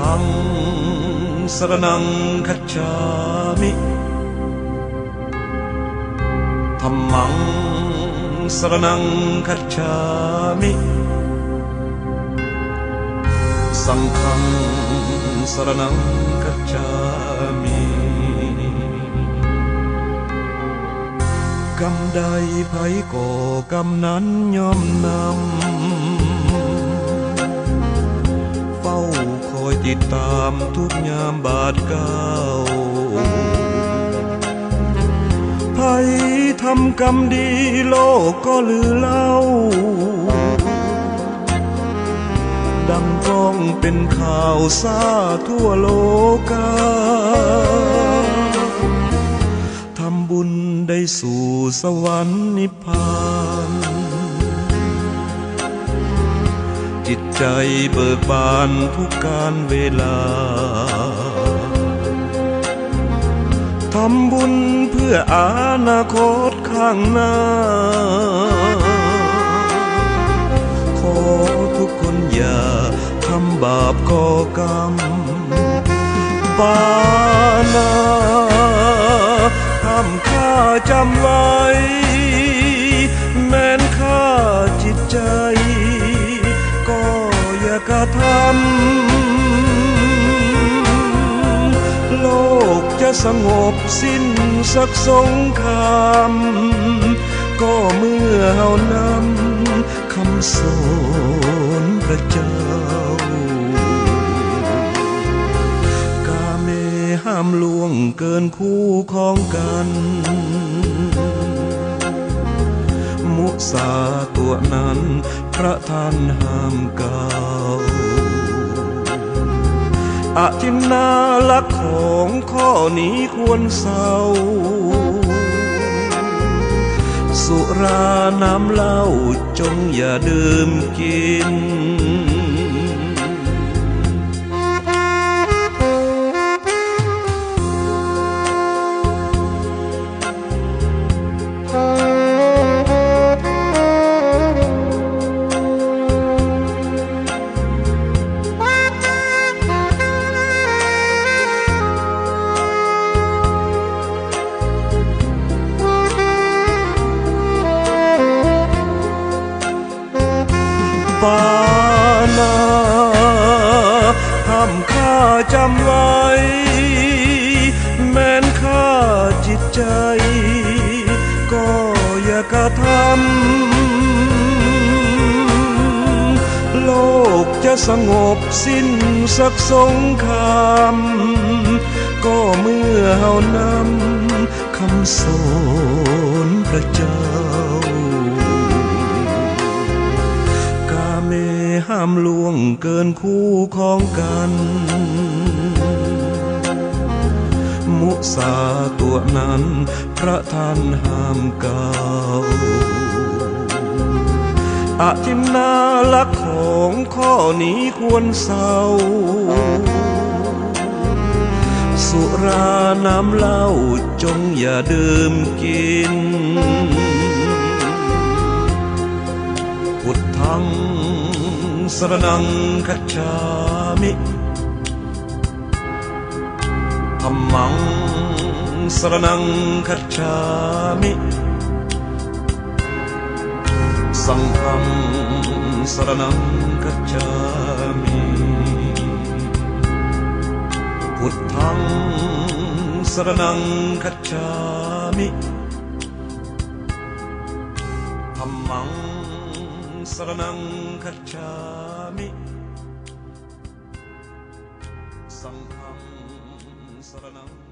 ธังสรณังคัจฉามิธัมมังสรณังคัจฉามิสังฆังสรณังคัจฉามิกรรมใดไผก่อกรรมนั้นย่อมนำเฝ้าคอยติดตามทุกยามบาดก้าวไผทำกรรมดีโลกก็ลือเล่าดังก้องเป็นข่าวซาทั่วโลกาทำบุญได้สู่สวรรค์นิพพานจิตใจเบิกบานทุกการเวลาทำบุญเพื่ออนาคตข้างหน้าขอทุกคนอย่าทำบาปก่อกรรมบานาห้ามข้าจำไว้แม้นข้าจิตใจก็อย่ากระทำโลกจะสงบสิ้นสักสงครามก็เมื่อเฮานำคำสอนพระเจ้ากาเมห้ามล่วงเกินคู่ของกันมุสาตัวนั้นพระท่านห้ามกล่าวอทินนาลักของข้อนี้ควรเศร้าสุราน้ำเหล้าจงอย่าดื่มกินปานาห้ามข้าจำไว้แม้นข้าจิตใจก็อย่ากระทำโลกจะสงบสิ้นสักสงครามก็เมื่อเฮานำคำสอนพระเจ้าห้ามล่วงเกินคู่ของกันมุสาตัวนั้นพระท่านห้ามกล่าวอทินนาลักของข้อนี้ควรเศร้าสุราน้ำเหล้าจงอย่าดื่มกินพุทธังสรณังคัจฉามิธัมมังสรณังคัจฉามิสังฆังสรณังคัจฉามิพุทธังสรณังคัจฉามิธัมมังสรณังคัจฉามิสังฆังสรณัง